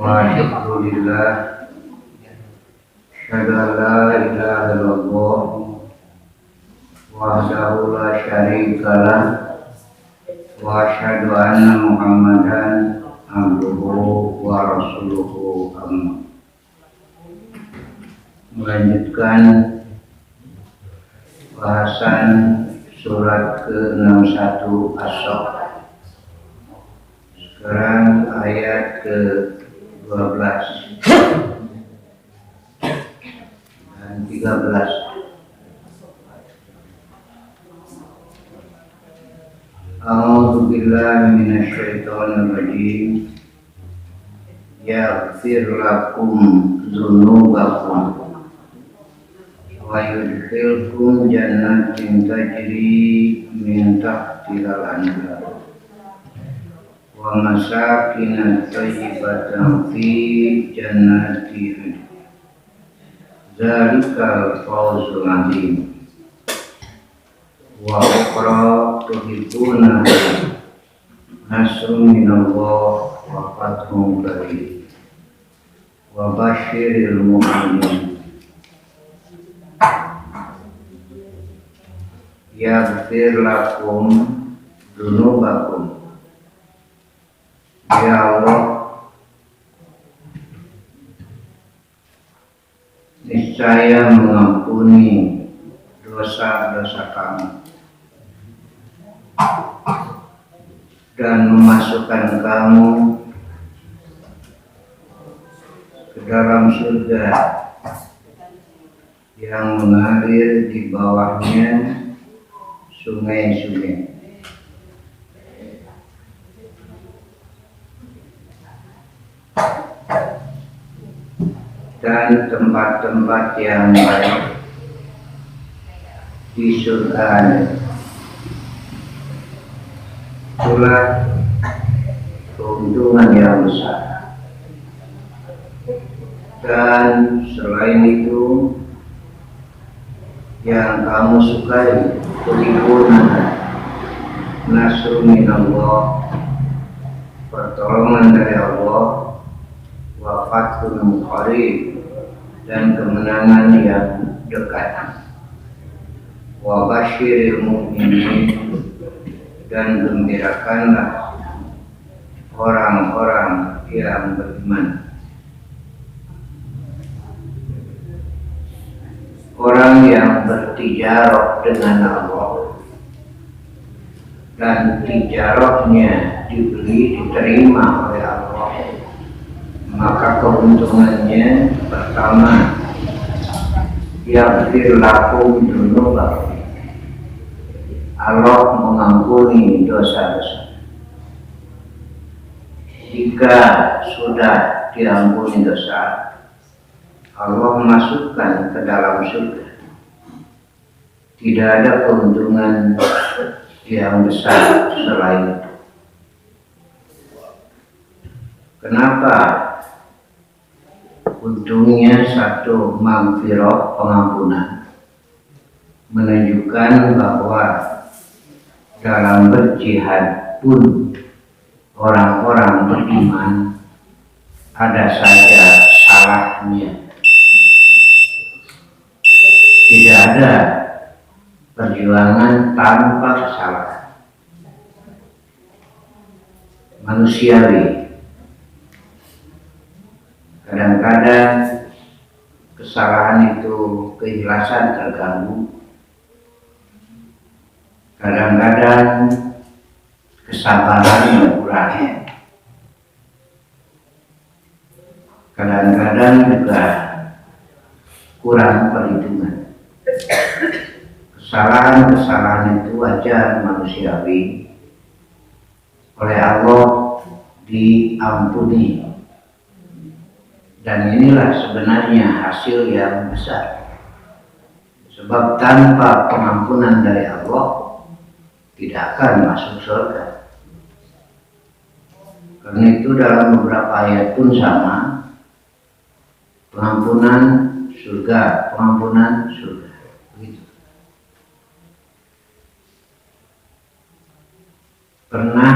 Alhamdulillah, asyhadu an la ilaha illallah wahdahu la syarika lah wa asyhadu anna Muhammadan abduhu wa rasuluhu amma. Melanjutkan bahasan surat ke-61 As-Saff. Sekarang ayat ke-12 dan 13. A'udzu billahi minasyaitonir rajim. Yaghfir lakum dzunubakum wa yudkhilkum jannatin tajri min tahtihal anhar wa masakin thayyibatan fi jannati adn. Zalikal fawzul azim. Wa ukhra tuhibbuna nasrun minallah wa fathun qarib wa basyiril mu'minin. Yaghfir lakum dzunubakum. Ya Allah, niscaya mengampuni dosa-dosa kamu dan memasukkan kamu ke dalam surga yang mengalir di bawahnya sungai-sungai. Dan tempat-tempat yang baik di surga. Itulah keuntungan yang besar. Dan selain itu, yang kamu sukai, tuhibbuna nasrun minallah, pertolongan dari Allah, wa fathun qarib, dan kemenangan yang dekat. Wa basyiril mu'minin, dan gembirakanlah orang-orang yang beriman. Orang yang bertijarah dengan Allah dan tijarahnya diterima oleh Allah, maka keuntungannya pertama, yaghfir lakum dzunubakum, Allah mengampuni dosa-dosa. Jika sudah diampuni dosa, Allah masukkan ke dalam surga. Tidak ada keuntungan yang besar selain itu. Kenapa? Untungnya satu, maghfirah, pengampunan, menunjukkan bahwa dalam berjihad pun orang-orang beriman ada saja salahnya. Tidak ada perjuangan tanpa kesalahan. Manusiawi. Kadang-kadang kesalahan itu keikhlasan terganggu. Kadang-kadang kesabaran kurang. Kadang-kadang juga kurang perhitungan. Kesalahan-kesalahan itu wajar, manusiawi, oleh Allah diampuni. Dan inilah sebenarnya hasil yang besar. Sebab tanpa pengampunan dari Allah tidak akan masuk surga. Karena itu dalam beberapa ayat pun sama, pengampunan surga, pengampunan surga. Begitu. Pernah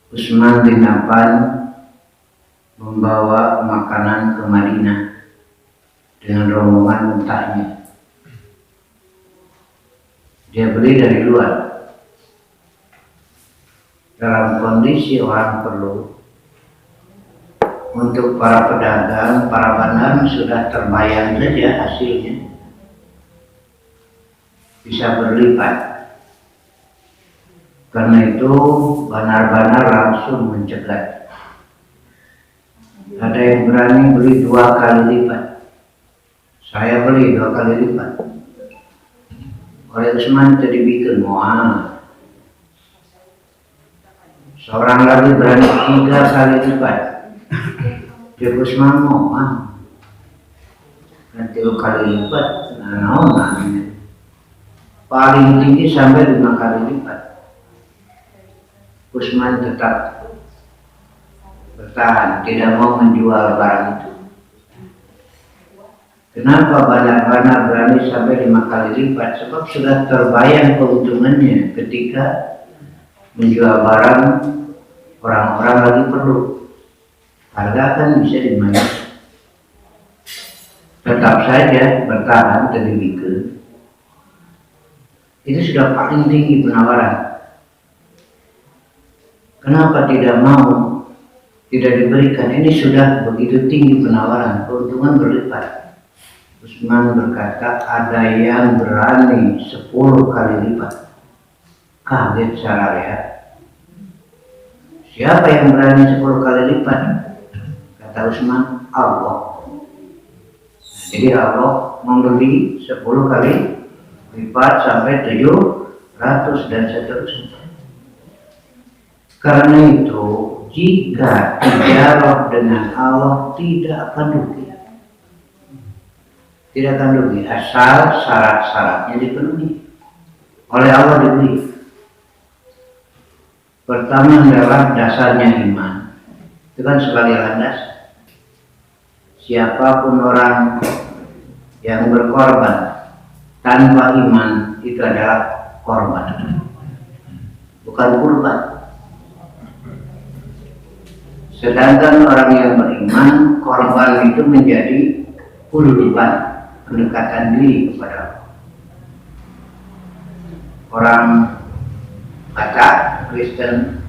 Utsman bin Affan membawa makanan ke Madinah dengan rombongan mentahnya. Dia beli dari luar. Dalam kondisi orang perlu, untuk para pedagang, para bandar sudah terbayang saja hasilnya. Bisa berlipat. Karena itu bandar-bandar langsung mencegat. Ada yang berani beli 2 kali lipat. Saya beli 2 kali lipat. Oleh Utsman tadi bikin mual. Seorang lagi berani 3 kali lipat. Dia Utsman mual. Dan 3 kali lipat. Nah, paling tinggi sampai 5 kali lipat. Utsman tetap bertahan, tidak mau menjual barang itu. Kenapa bandar-bandar berani sampai 5 kali lipat? Sebab sudah terbayang keuntungannya ketika menjual barang orang-orang lagi perlu. Harga kan bisa dimainkan. Tetap saja bertahan terdibikan. Itu sudah paling tinggi penawaran. Kenapa tidak mau? Tidak diberikan. Ini sudah begitu tinggi penawaran, keuntungan berlipat. Utsman berkata, ada yang berani 10 kali lipat. Kaget Saraya. Siapa yang berani 10 kali lipat? Kata Utsman, Allah. Jadi Allah membeli 10 kali lipat sampai 700 dan seterusnya. Karena itu, jika tijarah dengan Allah tidak akan rugi. Tidak akan rugi asal syarat-syaratnya dipenuhi. Oleh Allah dibeli. Pertama adalah dasarnya iman. Itu kan sebagai landas. Siapapun orang yang berkorban tanpa iman itu adalah korban, bukan kurban. Sedangkan orang yang beriman, korban itu menjadi uluban, pendekatan diri kepada Allah. Orang Batak, Kristen,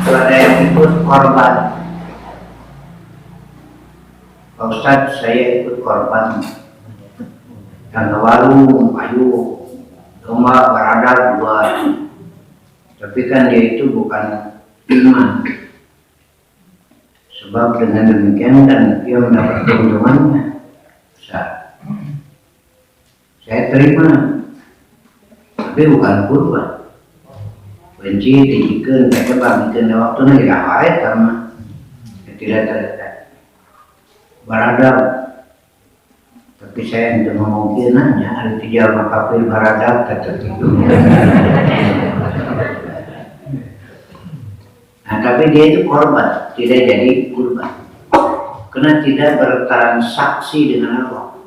itu ada yang ikut korban. Pak Ustadz, saya ikut korban. Dan warung, ayu, domba, beradab, buat. Tapi kan dia itu bukan iman. Sebab dengan demikian kan dia mendapat keuntungannya besar. Saya terima, tapi bukan kurban. Benci, dijikan, mereka bagikan waktu ini tidak baik karena tidak terdekat. Beradab, tapi saya tidak memungkinannya ada 3 kafir beradab tertentu. Nah, tapi dia itu korban, tidak jadi kurban. Karena tidak bertransaksi dengan Allah.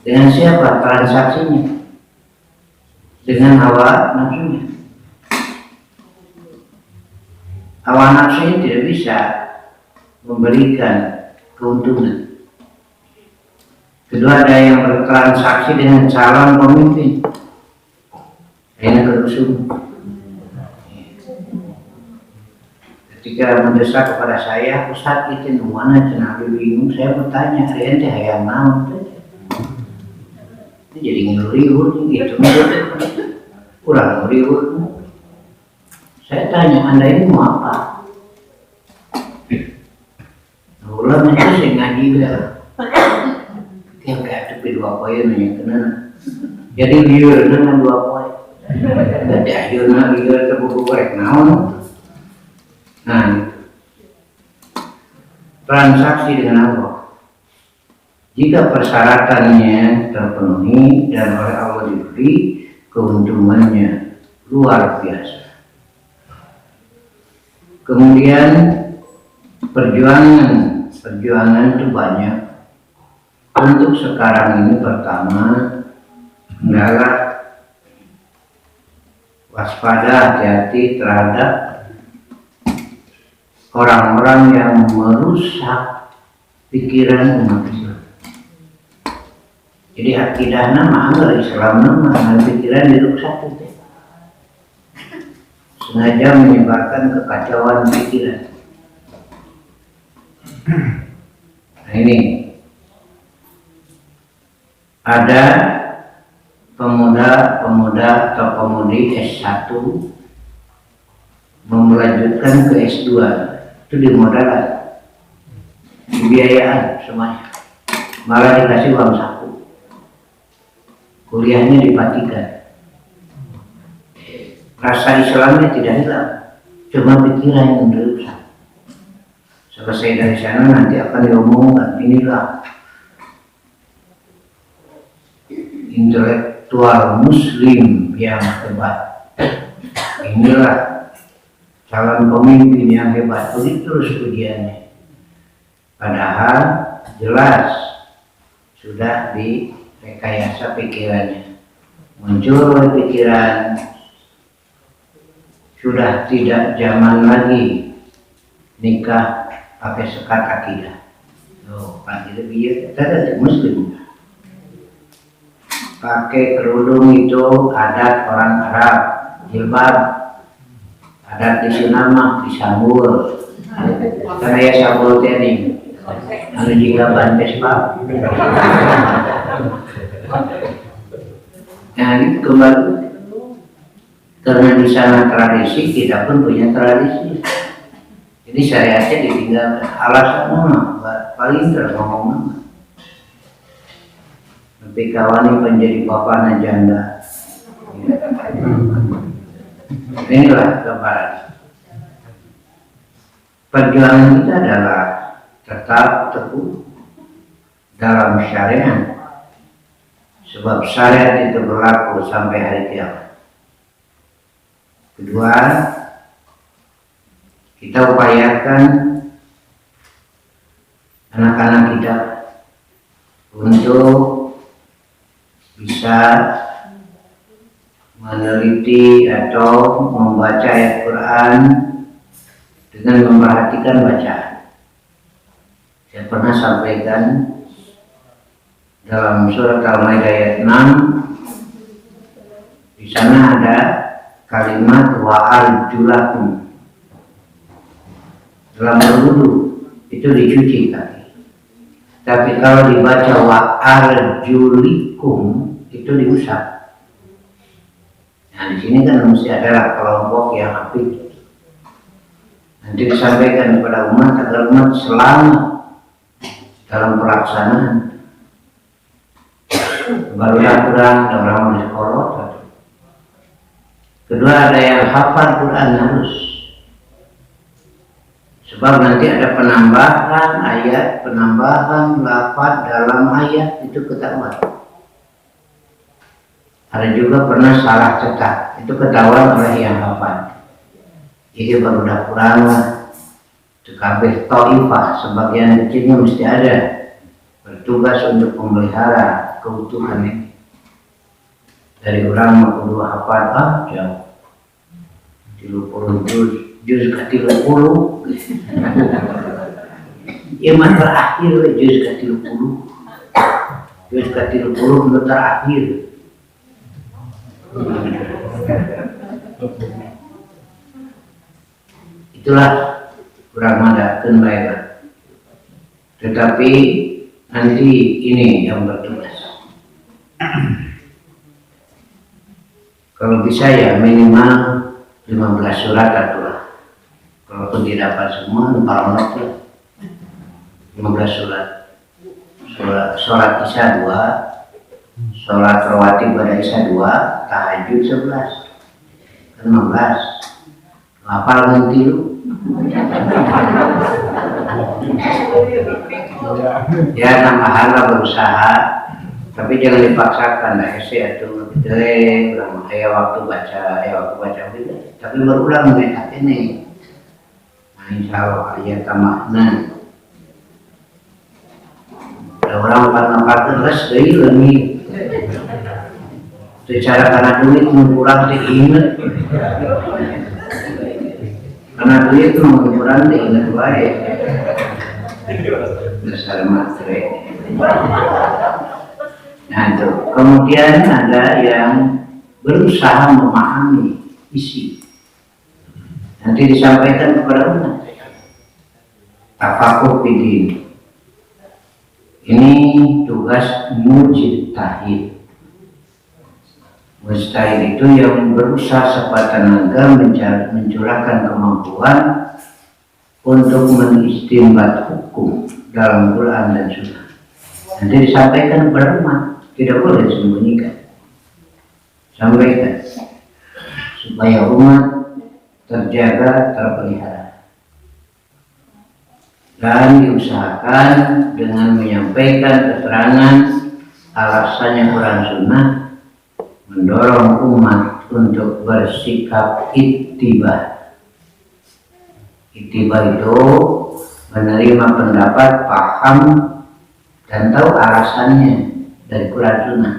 Dengan siapa transaksinya? Dengan hawa nafsunya. Hawa nafsunya tidak bisa memberikan keuntungan. Kedua, ada yang bertransaksi dengan calon pemimpin. Ini berusung. Ketika mendesak kepada saya, Ustaz itu mana cenah bingung, saya bertanya, ente hayang naon teh? Ini jadi ngeliur gitu. Kurang ngeliur. Saya tanya, Anda ini mau apa? Ulang itu saya ngaji lah. Yang kayak tepi 2 poin nanya kena. Jadi liur dengan 2 poin. Jadi ayeuna liur terbuku korek naon. Nah, transaksi dengan Allah. Jika persyaratannya terpenuhi dan oleh Allah diberi, keuntungannya luar biasa. Kemudian perjuangan itu banyak. Untuk sekarang ini pertama adalah waspada, hati-hati terhadap orang-orang yang merusak pikiran umat Islam. Jadi akidah nama anggar Islam nama pikiran dirusak itu. Sengaja menyebarkan kekacauan pikiran. Nah ini ada pemuda-pemuda atau pemudi S1 melanjutkan ke S2, itu dimodalkan, dibiayaan semuanya, malah dikasih uang saku, kuliahnya dipatikan. Rasa Islamnya tidak hilang, cuma pikiran yang dirusak. Selesai dari sana nanti akan diomongkan, inilah intelektual muslim yang hebat, inilah calon pemimpin yang hebat. Begitu terus pujiannya, padahal jelas sudah direkayasa pikirannya. Muncul pikiran sudah tidak zaman lagi nikah pakai sekat akidah. Oh, kan itu biar kita muslim. Pakai kerudung itu adat orang Arab, jilbab adat di Sinama, di Sambul. Karena ya Sambul tadi, anu juga bantes pak. Nah itu kembali. Karena di sana tradisi, kita pun punya tradisi. Jadi syariatnya ditinggalkan. Alasan paling ngomong nama. Tapi kawan ini menjadi bapaknya janda. Inilah gambaran. Perjuangan kita adalah tetap teguh dalam syariat. Sebab syariat itu berlaku sampai hari kiamat. Kedua, kita upayakan anak-anak kita untuk bisa meneliti atau membaca ayat Quran dengan memperhatikan bacaan. Saya pernah sampaikan dalam surat Al-Maidah ayat 6, di sana ada kalimat wa'arjulakum. Dalam berwudu itu dicuci kaki. Tapi kalau dibaca wa'arjulikum itu diusap. Nah di sini kan mesti ada kelompok yang apik. Nanti disampaikan kepada umat agar umat selamat dalam pelaksanaan. Barulah kurang ada orang di sekolah. Kedua, ada yang hafal Quran harus. Sebab nanti ada penambahan ayat, penambahan lafaz dalam ayat itu ketahuan. Ada juga pernah salah cetak, itu ketahuan oleh yang hafal. Jadi baru udah kurang lah. Sekabeh ta'ifah, sebagian kecilnya mesti ada bertugas untuk memelihara keutuhan ini. Dari orang kedua hafal jauh 30 juz ke 30 iman terakhir juz ke 30 juz ke 30 belum terakhir. Itulah kurang madakan baiklah. Tetapi nanti ini yang bertugas. Kalau bisa ya minimal 15 surat atulah. Kalaupun tidak dapat semua, paragraf 15 surat. Sholat isya 2, sholat rawatib pada isya 2, tahajud 11, 15. Hafal nanti lu. Ya tambahan lah berusaha. Tapi jangan dipaksakan, nah atau kayak waktu baca gitu. Tapi berulang mereka ini. Nah insya Allah ayat tamakna. Ada orang apa terus dari lagi. Secara karena duit kurang diingat. Karena duit itu mengukuran ingat baik. Besar matre. Nah itu. Kemudian ada yang berusaha memahami isi. Nanti disampaikan kepada umat. Tafakuh bidin. Ini tugas mujtahid. Mujtahid itu yang berusaha sekuat tenaga mencurahkan kemampuan untuk mengistimbat hukum dalam Quran dan Sunnah. Nanti disampaikan kepada umat, tidak boleh disembunyikan. Sampaikan supaya umat terjaga, terpelihara. Dan diusahakan dengan menyampaikan keterangan alasannya Quran Sunnah, mendorong umat untuk bersikap ittiba. Ittiba itu menerima pendapat, paham, dan tahu alasannya dari Quran Sunnah.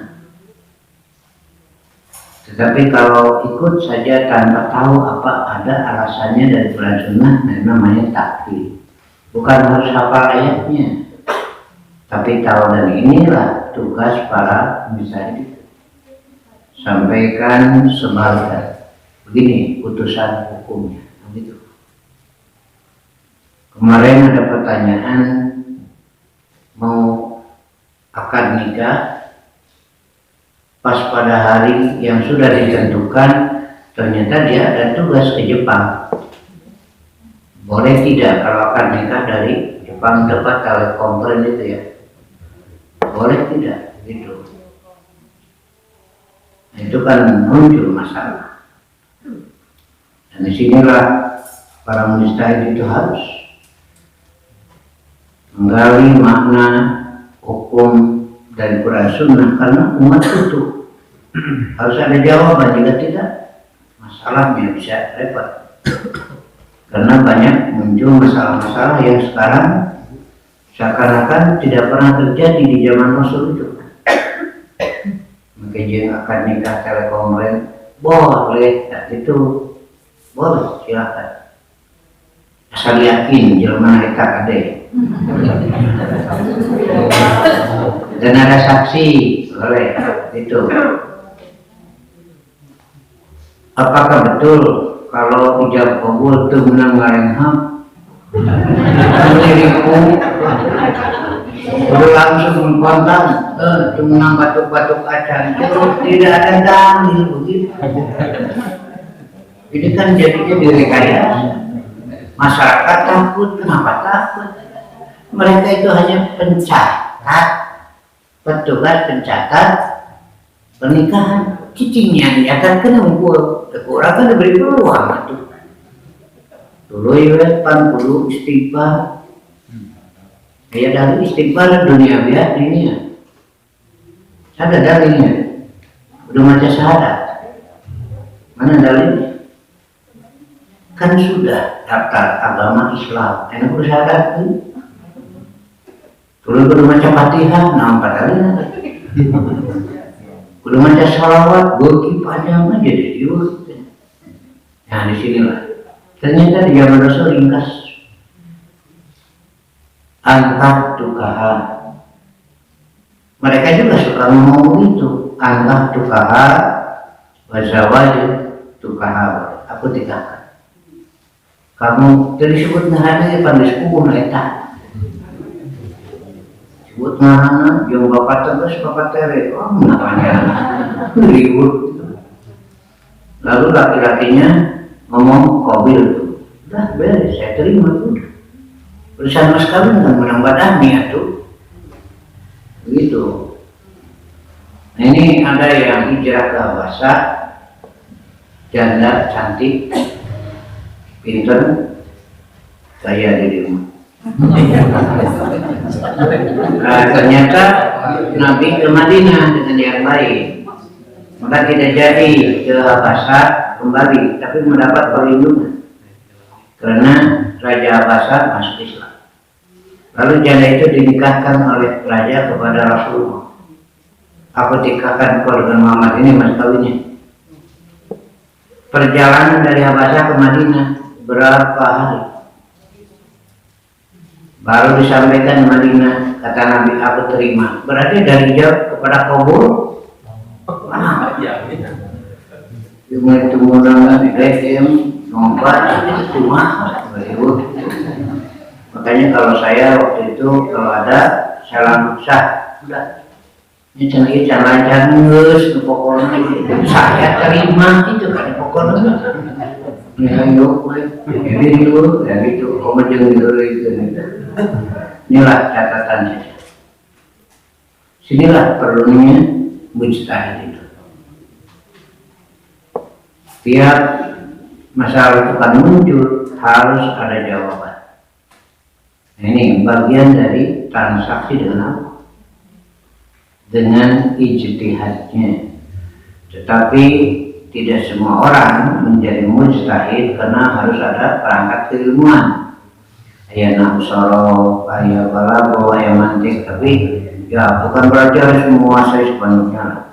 Tetapi kalau ikut saja tanpa tahu apa ada alasannya dari Quran Sunnah, namanya taklid. Bukan harus hafal ayatnya, tapi tahu. Dan inilah tugas para mujtahid. Sampaikan, sebarkan. Begini putusan hukumnya. Begitu. Kemarin ada pertanyaan mau akad nikah, pas pada hari yang sudah ditentukan ternyata dia ada tugas ke Jepang. Boleh tidak kalau akan nikah dari Jepang, tempat telekonferensi itu ya? Boleh tidak? Gitu. Nah, itu kan muncul masalah. Dan disinilah para mujtahid itu harus menggali makna hukum dari Quran Sunnah, karena umat itu harus ada jawaban. Jika tidak, masalahnya bisa repot. Karena banyak muncul masalah-masalah yang sekarang seakan-akan tidak pernah terjadi di zaman Rasul itu. Mungkin yang akan nikah telekonferensi boleh, nah, itu boleh, silakan. Asal yakin jelema eta kade. Dan ada saksi, boleh itu. Apakah betul kalau ijab kabul itu menang ngarengham? Diriku udah langsung kontak, itu menang batuk-batuk acan. Tidak ada dalil begitu. Ini kan jadinya direkayasa. Masyarakat takut, kenapa takut? Mereka itu hanya pencatat, petugas pencatat pernikahan. Cicingnya nyatakan ngumpul, kurang kan diberi peluang itu. Dulu ya perlu istighfar. Ya dari istighfar dunia biar dunia. Ada dalilnya. Udah baca syahadat. Mana dalilnya? Kan sudah daftar agama Islam. Enak bersyahadat tuh. Dulu udah baca Fatihah, nampak dalilnya. Udah baca salawat, goki panjang aja di diurut. Nah disinilah. Ternyata di zaman Rasul ringkas. Angkat tukaha. Mereka juga suka ngomong itu. Angkat tukaha, wazawaj tukaha. Aku tikahkan. Kamu tadi sebut nahana pandai sepuh eta. Sebut nahana, yang bapak terus bapak tere. Oh namanya ribut. Lalu laki-lakinya ngomong kobil tuh. Dah beres, saya terima tuh. Urusan mas kawin kan menang badannya tuh. Begitu. Nah ini ada yang hijrah ke Habasah, janda cantik, pinter, saya di rumah. Nah, ternyata Nabi ke Madinah dengan yang lain, maka tidak jadi ke Habasah kembali, tapi mendapat perlindungan karena Raja Habasah masuk Islam. Lalu janda itu dinikahkan oleh raja kepada Rasulullah. Aku nikahkan kau dengan Muhammad, ini mas kawinnya. Perjalanan dari Habasah ke Madinah berapa hari baru disampaikan Madinah, kata Nabi aku terima. Berarti dari jawab kepada kabul. Cuma itu modal BBM, nomor itu mah. Makanya kalau saya waktu itu kalau ada saya langsung sah, udah. Ini jangan lancar ngus, pokoknya saya terima itu kan pokoknya. Ya yuk, ini dulu, ya gitu, komedi dulu itu. Inilah catatan saja. Sinilah perlunya mujtahid itu. Tiap masalah itu kan muncul harus ada jawaban. Nah, ini bagian dari transaksi dengan ijtihadnya. Tetapi tidak semua orang menjadi mujtahid karena harus ada perangkat keilmuan. Ayah nafsoro, ayah balago, ayah mantik. Tapi ya bukan berarti harus menguasai sepenuhnya.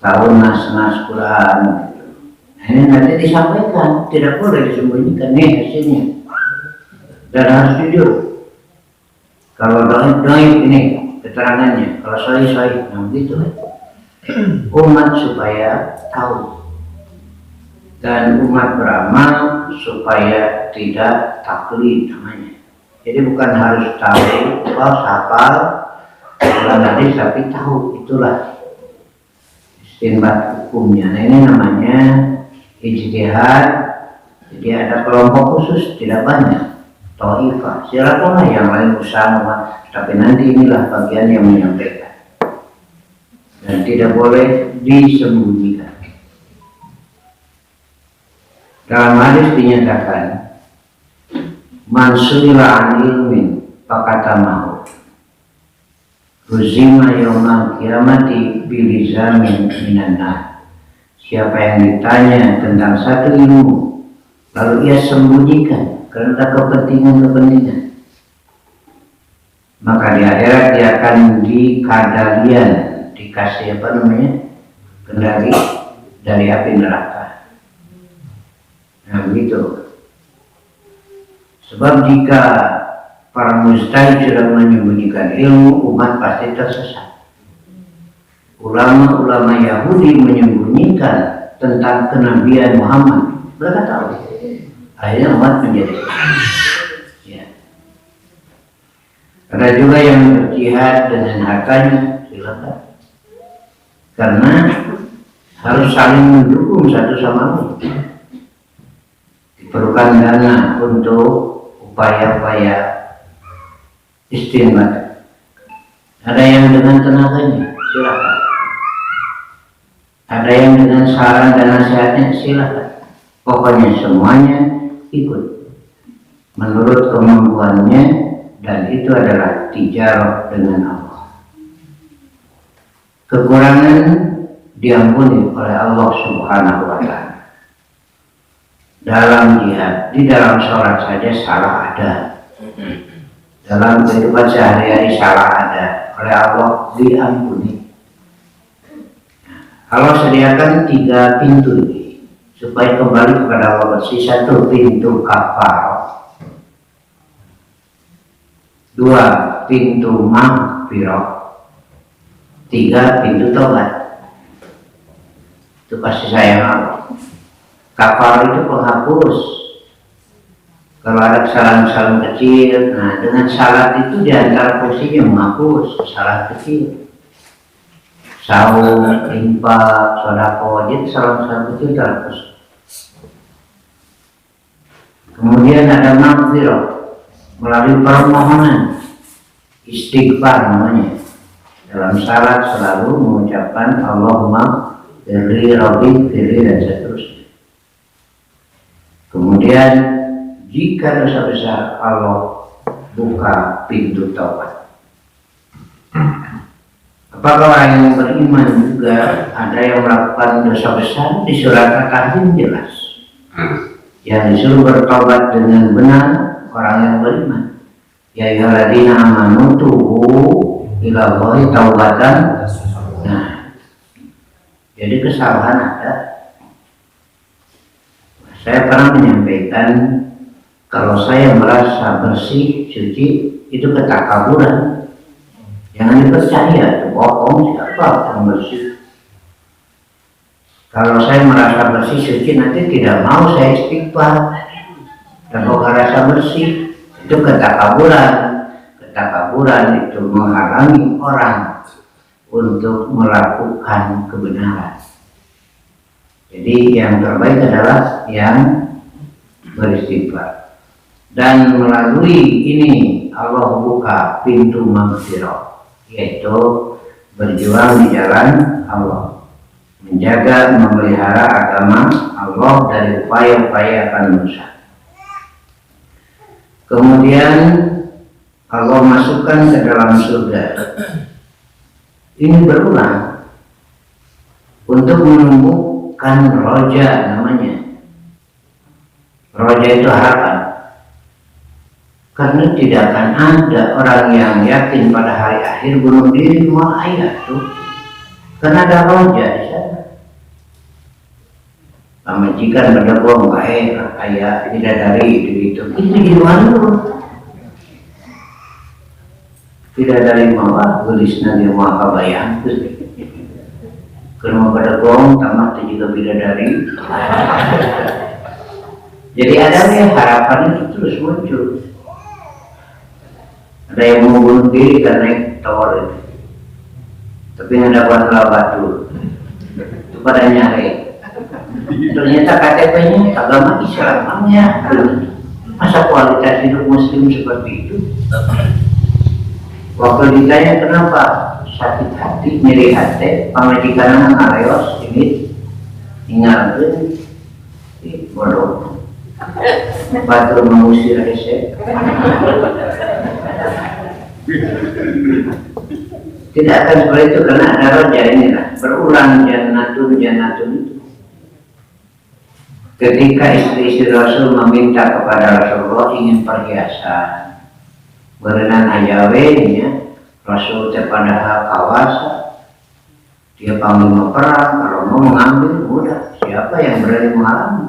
Tahu nas-nas Quran. Ini nanti disampaikan, tidak boleh disembunyikan nih hasilnya. Dan harus jujur. Kalau doib ini keterangannya, kalau sahih, nah begitu. Umat supaya tahu dan umat beramal supaya tidak taklid namanya. Jadi bukan harus tahu, hafal hadis tapi tahu, itulah istinbat hukumnya. Nah ini namanya ijtihad. Jadi ada kelompok khusus, tidak banyak. Taifah, silakanlah yang lain bersama, tapi nanti inilah bagian yang menyampaikan. Dan tidak boleh disembunyikan. Dalam hadis dinyatakan, man su'ila an ilmin faqatamahu ruzima yaumal qiyamati bilizamin minan nar. Siapa yang ditanya tentang satu ilmu lalu ia sembunyikan karena kepentingan, maka di akhirat dia akan dikadalian, dikasih apa namanya, kendali dari api neraka. Nah begitu. Sebab jika para mujtahid sudah menyembunyikan ilmu, umat pasti tersesat. Ulama-ulama Yahudi menyembunyikan tentang kenabian Muhammad, mereka tahu. Akhirnya umat menjadi ya. Ada juga yang berjihad dengan hartanya, silakan. Karena harus saling mendukung satu sama lain. Diperlukan dana untuk upaya-upaya istinbat. Ada yang dengan tenaganya, silakan. Ada yang dengan saran dan nasihatnya, silakan. Pokoknya semuanya ikut menurut kemampuannya, dan itu adalah tijarah dengan Allah. Kekurangan diampuni oleh Allah Subhanahu wa Ta'ala. Dalam jihad, di dalam sholat saja salah ada, dalam kehidupan sehari-hari salah ada, oleh Allah diampuni. Allah sediakan 3 pintu ini supaya kembali kepada Allah bersih. 1 pintu kafar, 2 pintu maghfirah, 3 pintu tobat. Itu kasih sayang Allah. Kafar itu penghapus. Kalau ada kesalahan-kesalahan kecil, nah dengan salat itu diantara fungsinya menghapus kesalahan kecil. Saum, infak, sedekah, jadi kesalahan-kesalahan kecil terhapus. Kemudian ada maghfirah melalui permohonan, istighfar namanya. Dalam salat selalu mengucapkan Allahumma firli rabbi firli dan seterusnya. Kemudian jika dosa besar, Allah buka pintu taubat. Apakah orang yang beriman juga ada yang melakukan dosa besar? Di surat At-Tahrim jelas. Yang disuruh bertobat dengan benar orang yang beriman. Ya ayyuhalladzina amanu tubu ila Allahi taubatan. Nah, jadi kesalahan ada. Saya pernah menyampaikan kalau saya merasa bersih, suci, itu ketakaburan. Jangan dipercaya, itu bohong, siapa yang bersih. Kalau saya merasa bersih, suci, nanti tidak mau saya istighfar. Dan kalau merasa bersih, itu ketakaburan. Ketakaburan itu menghalangi orang untuk melakukan kebenaran. Jadi yang terbaik adalah yang beristighfar. Dan melalui ini Allah buka pintu maghfirah, yaitu berjuang di jalan Allah, menjaga memelihara agama Allah dari upaya-upaya manusia. Kemudian Allah masukkan ke dalam surga. Ini berulang untuk menumbuhkan roja namanya. Roja itu harapan. Karena tidak akan ada orang yang yakin pada hari akhir bunuh diri mau ayat tuh. Karena ada roja di sana. Majikan berdebu baik ayat tidak dari itu di mana lu? Tidak dari mawar tulisnya dia mau apa bayang kalau pada gong tamat juga bidadari. Jadi ada yang harapan itu terus muncul. Ada yang mau bunuh diri karena tower itu, tapi nggak dapat batu itu pada nyari. Ternyata KTP-nya agama Islamnya. Masa kualitas hidup muslim seperti itu? Waktu ditanya kenapa sakit hati, nyeri hati, pamajikan ngaleos ini ingatkan bodoh batur mengusir hese. Tidak akan seperti itu karena ada roja inilah berulang jannatun itu. Ketika istri Rasul meminta kepada Rasulullah ingin perhiasan berenang ajawenya, Rasul padahal kawasa, dia panglima perang, kalau mau mengambil mudah. Siapa yang berani mengalami?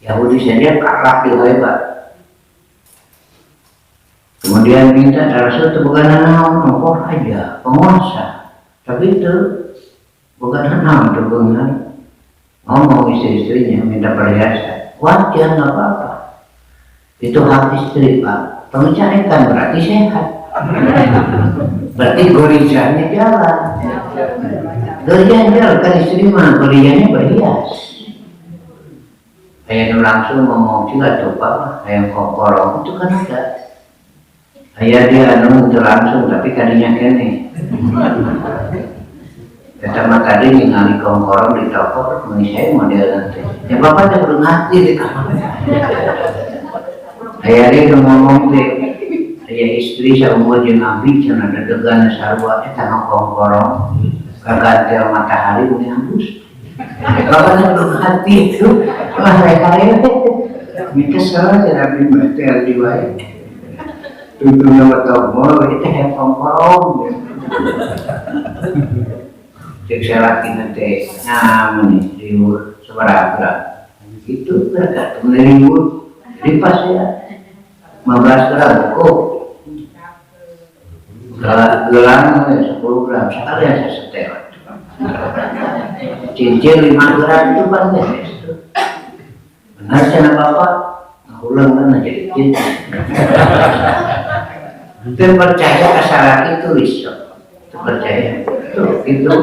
Yahudi saja kalah di hebat. Kemudian minta Rasul itu bukan naon, ngokor aja, penguasa. Tapi itu bukan naon, itu benar. Ngomong istri-istrinya minta perhiasan, wajar nggak apa-apa. Itu hak istri Pak. Pengecekan berarti sehat. Berarti gorijanya jalan. Gorijanya jalan kan istri mah gorijanya berhias. Kayak langsung ngomong juga tuh Pak, kayak kokorong itu kan ada. Ayah dia itu langsung tapi kadinya kene. Kata mah tadi ningali kongkorong di toko, saya model nanti. Ya bapaknya belum hati di kamar. Ayah dia ngomong deh, ayah istri seumur jeung abdi cenah dadegan sarua eta kongkorong, kagantel matahari mun hapus. Bapaknya belum hati itu, wah rek-rek. Mikir salah cenah abdi mah teh di wae. Tutup nama tombol itu kongkorong. Cek saya lagi nanti nyaman ribu seberapa itu bergantung dari ribu. Jadi pas ya 15 gram kok gelang 10 gram sekali ya saya setel. Cincin 5 gram itu banyak itu. Benar saya bapak ulang kan jadi cincin. Terpercaya asal itu risau. Terpercaya itu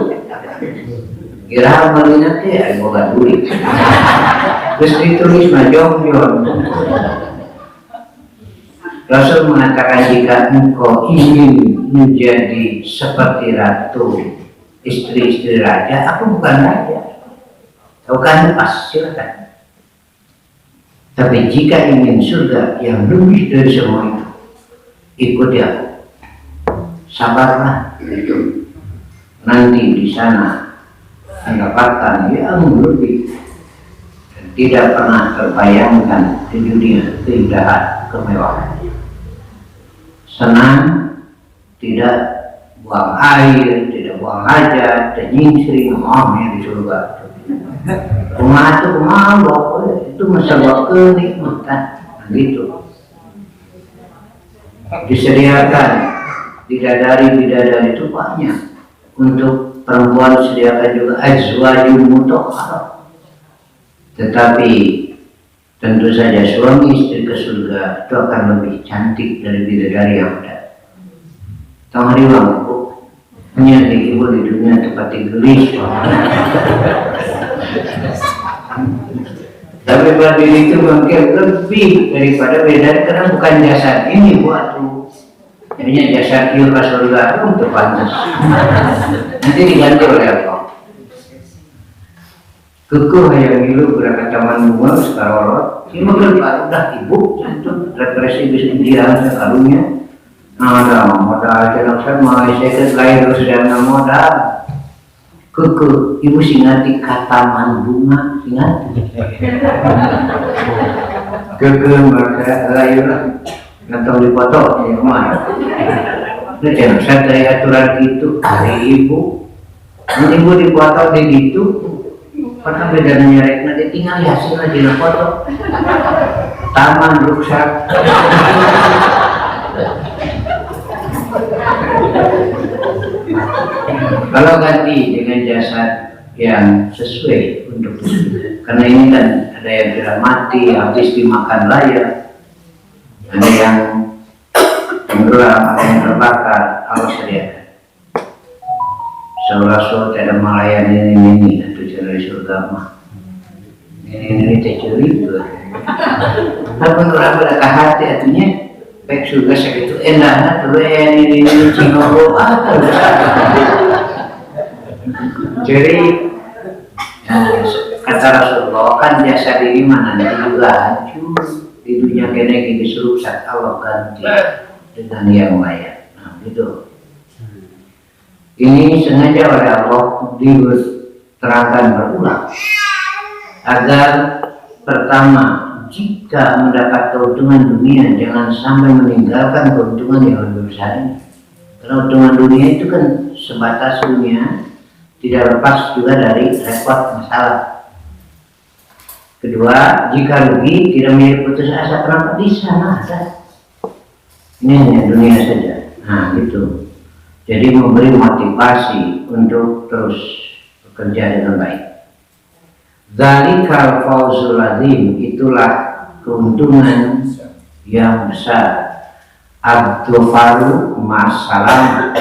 kira malina teh aya boga duit. Geus ditulis mah jong-jong. Rasul mengatakan jika engkau ingin menjadi seperti ratu, istri-istri raja, aku bukan raja. Kau kan pas silakan. Tapi jika ingin surga yang lebih dari semua itu, ikuti aku. Sabarlah itu. Nanti di sana mendapatkan yang lebih dan tidak pernah terbayangkan di dunia keindahan kemewahan. Senang, tidak buang air, tidak buang hajat, dan nyingsring ngomongnya di surga. Kumaha tuh mabok, itu masalah kenikmatan, gitu. Disediakan bidadari itu banyak. Untuk perempuan disediakan juga azwajul mutahharah. Tetapi tentu saja suami istri ke surga itu akan lebih cantik dari bidadari yang ada. Tahu hari bang, hanya ibu di dunia tempat gelis. Tapi pada diri itu mungkin lebih daripada bidadari karena bukan jasad ini buat tuh. Jadinya jasad itu ke surga untuk pantas. Nanti diganti oleh Allah. Kekuh yang dulu berangkat taman bunga sekarang ini mungkin udah ibu itu represi bisa didiam sekalunya. Ada modal jalan sama saya lain terus dan modal. Kekuh ibu singati kataman bunga singati. Kekuh mereka lain nggak dipoto ya mana? Itu jangan saya dari aturan itu hari ibu, nanti ibu dipoto di gitu. Pernah bedanya nyarek nanti tinggal hasil aja di foto taman rusak. Kalau ganti dengan jasad yang sesuai untuk karena ini kan ada yang sudah mati habis dimakan layak, ada yang tenggelam, ada yang terbakar. Allah sediakan. Rasul tidak melayani ini atau dari surga mah ini tercuri itu. Tapi kalau ada hati artinya baik surga segitu enak tuh ini cinggo jadi kata Rasulullah kan jasa diri mana juga hancur di dunia kene disuruh saat Allah ganti dengan yang layak. Nah gitu. Ini sengaja oleh Allah diterangkan berulang agar pertama jika mendapat keuntungan dunia jangan sampai meninggalkan keuntungan yang lebih besar ini. Karena keuntungan dunia itu kan sebatas dunia, tidak lepas juga dari repot masalah. Kedua, jika rugi tidak memiliki putus asa, kenapa di sana ada? Ini hanya dunia saja. Nah gitu. Jadi memberi motivasi untuk terus bekerja dengan baik. Dzalikal fawzul azim, itulah keuntungan yang besar. Ad-dhafaru ma'as-salamah.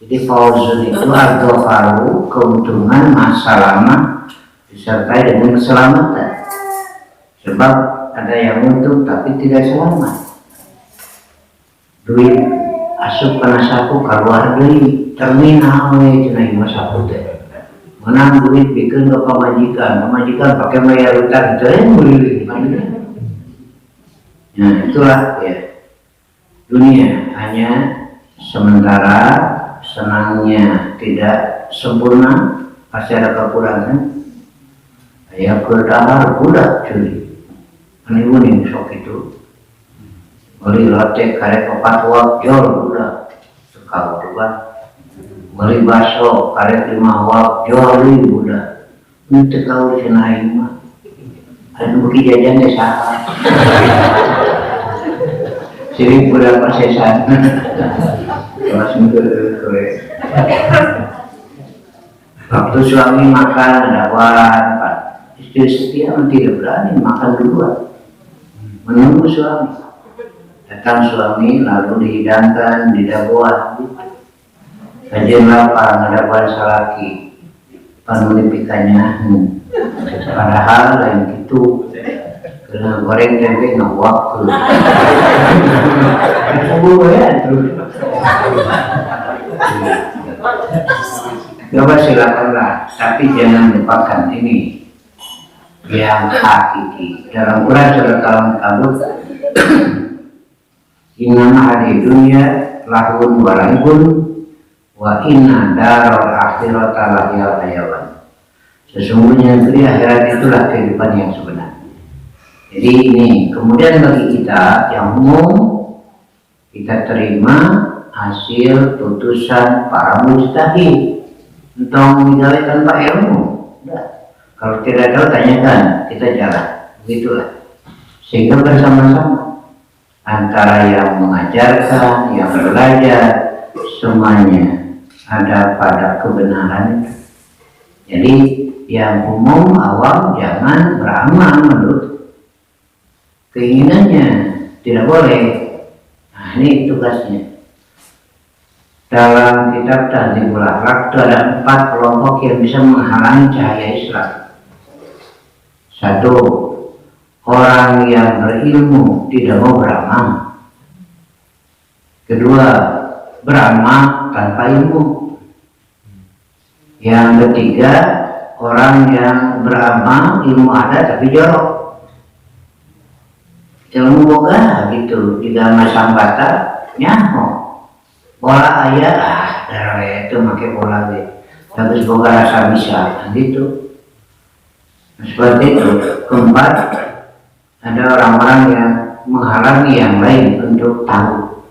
Jadi fawzul itu ad-dhafaru, keuntungan ma'as-salamah disertai dengan keselamatan. Sebab ada yang untung tapi tidak selamat. Duit asup kana saku keluar deui terminal we cenah ieu saku teh menang duit pikeun ka pamajikan pakai bayar utang teh meuli. Nah itulah ya dunia hanya sementara, senangnya tidak sempurna, pasti ada kekurangan. Ya berdahar budak curi aniuning sok itu beli lotek karek 4 wak jol udah sekau coba beli baso karek 5 wak jol udah itu kau senaing mah ada bukti jajan deh salah sini budak persesan langsung ke waktu suami makan dawan istri setia tidak berani makan duluan menunggu suami. Datang suami lalu dihidangkan di daguan kajian lapar ngadaguan salaki panunipikannya padahal lain gitu kena goreng tempe nggak waktu ya terus coba silakanlah tapi jangan lupakan ini yang hakiki dalam Quran surat Al-Ankabut. Innama di dunia lahun walaibun wa inna darul akhirata lahiyal hayawan. Sesungguhnya di akhirat itulah kehidupan yang sebenarnya. Jadi ini kemudian bagi kita yang umum kita terima hasil putusan para mujtahid untuk menggali tanpa ilmu. Nah, Kalau tidak tahu tanyakan, kita jalan. Begitulah. Sehingga bersama-sama antara yang mengajarkan, yang belajar, semuanya ada pada kebenaran itu. Jadi yang umum awam jangan beramal menurut keinginannya, tidak boleh. Nah, ini tugasnya. Dalam kitab Tahdzibul Akhlaq itu ada 4 kelompok yang bisa menghalangi cahaya Islam. 1. Orang yang berilmu tidak mau beramal. 2. Beramal tanpa ilmu. Yang 3, orang yang beramal ilmu ada tapi jorok. Ilmu boga gitu, jika masang bata nyaho. Bola ayah darah itu pakai bola gitu. Tapi boga rasa bisa gitu. Seperti itu. Keempat, ada orang-orang yang menghalangi yang lain untuk tahu.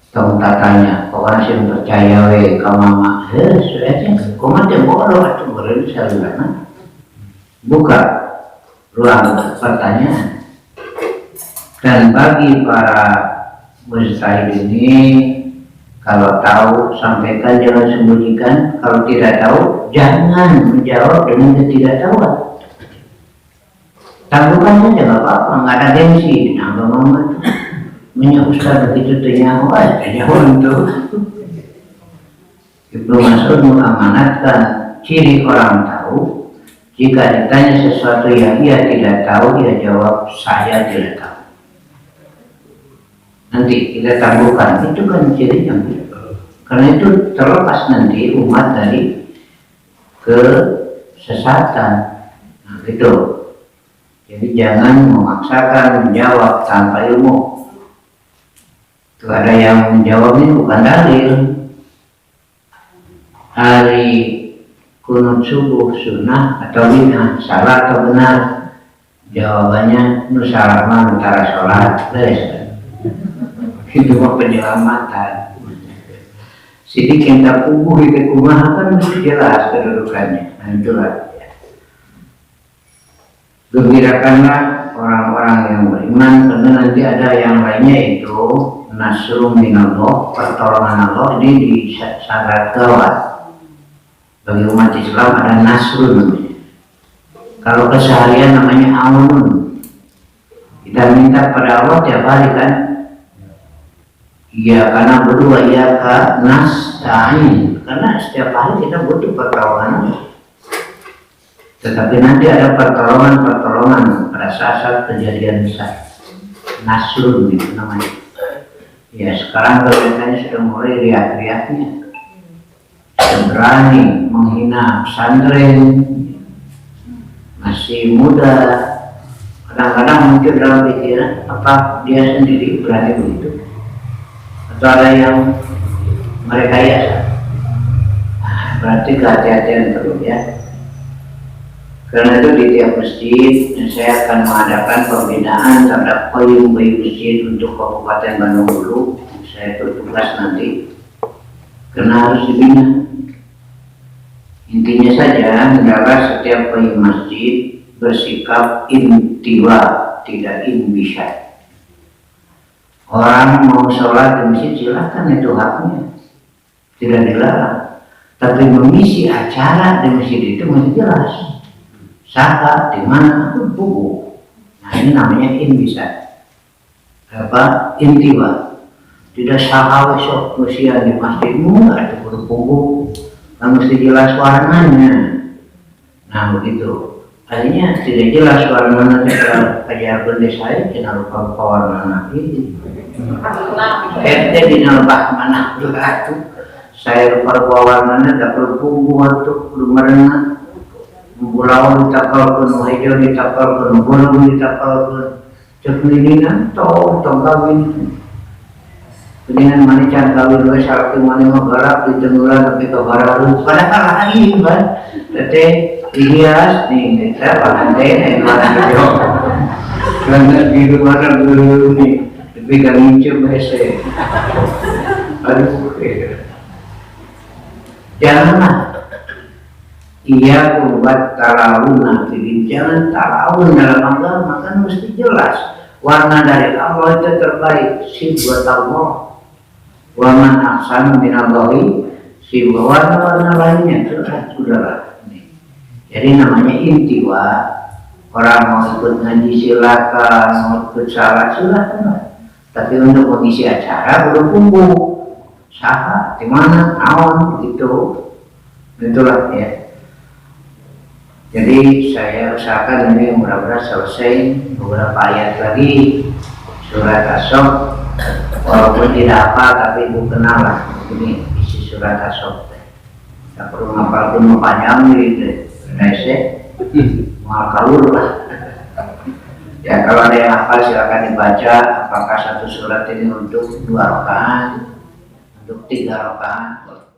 Tong tatanya, orang yang percaya we kamama, sudah koma dia bodoh atau boleh saluran. Buka ruang pertanyaan. Dan bagi para mustahil ini, kalau tahu sampaikan, jangan sembunyikan. Kalau tidak tahu jangan menjawab dengan ketidaktahuan. Tangguhkan saja nggak apa-apa, nggak ada gengsi. Nah, mama itu punya ustaz begitu ternyawa, untuk Ibnu Mas'ud mengamanatkan ciri orang tahu. Jika ditanya sesuatu yang ia tidak tahu, dia jawab saya tidak tahu. Nanti kita tangguhkan, itu kan cirinya. Karena itu terlepas nanti umat dari kesesatan. Nah, gitu. Jadi jangan memaksakan menjawab tanpa ilmu. Itu ada yang menjawabnya bukan dalil. Hari kunut subuh sunnah atau bid'ah, salah atau benar? Jawabannya nusarama antara sholat, beres. Itu mah penyelamatan. Sidik yang tak kubuh itu kumaha kan mesti jelas kedudukannya. Nah, itulah. Gembirakanlah orang-orang yang beriman, karena nanti ada yang lainnya, itu nasrun minallah, pertolongan Allah. Ini di sangat gawat bagi umat Islam. Ada nasrun, kalau keseharian namanya aun. Kita minta pada Allah tiap hari kan, iya karena berdua ya kak nasta'in, karena setiap hari kita butuh pertolongan. Tetapi nanti ada pertolongan pada saat kejadian besar. Nasrun itu namanya. Ya sekarang kelihatannya sudah mulai riak-riaknya. Sudah berani menghina pesantren, masih muda. Kadang-kadang mungkin dalam pikiran apa dia sendiri berani begitu. Atau ada yang merekayasa. Nah, berarti kehati-hatian perlu ya. Karena itu di tiap masjid saya akan mengadakan pembinaan terhadap payung-payung masjid untuk Kabupaten Bandung Hulu. Saya bertugas nanti, karena harus dibina. Intinya saja adalah setiap payung masjid bersikap intiwa, tidak inbisya. Orang mau sholat di masjid silahkan, itu haknya, tidak dilarang. Tapi mengisi acara di masjid itu mesti jelas. Saat di mana itu buku. Nah ini namanya inbisya. Apa? Intiwa. Tidak sahawe sok usia di masjidmu, nggak ada buku-buku. Kan mesti jelas warnanya. Nah begitu. Akhirnya tidak jelas warna kita ajar benda saya, kita lupa warna ini. Ente dinalbah mana juga tuh. Saya lupa warnanya, tak perlu bumbu untuk belum merenang. Pulau ditapalkan, hijau ditapalkan, gunung ditapalkan. Ceklinan, kawin. Kemudian manican kawin, salaki mani magalak, ditenggelam tapi kebaran. Padahal lagi kan, tete dihias nih, kita pakai hijau. Karena di luar dulu nih, tapi gak lucu biasa. Aduh, janganlah. Iya buat tarawun nanti, jangan tarawun dalam agama kan mesti jelas warna dari Allah itu terbaik, si buat Allah. Waman ahsanu minallahi, si warna-warna lainnya sudahlah. Jadi namanya intiwa. Orang mau ikut ngaji silakan, mau ikut salat silakan. Tapi untuk mengisi acara belum kumpul. Saha, di mana, naon, gitu. Itulah ya. Jadi saya usahakan ini mudah-mudahan selesai beberapa ayat lagi surat As-Saff. Walaupun tidak apa, tapi ibu kenal lah ini isi surat As-Saff. Tak perlu ngapal pun panjang gitu. Rese, kalur lah. Ya kalau ada yang hafal silakan dibaca. Apakah satu surat ini untuk 2 rakaat, untuk 3 rakaat?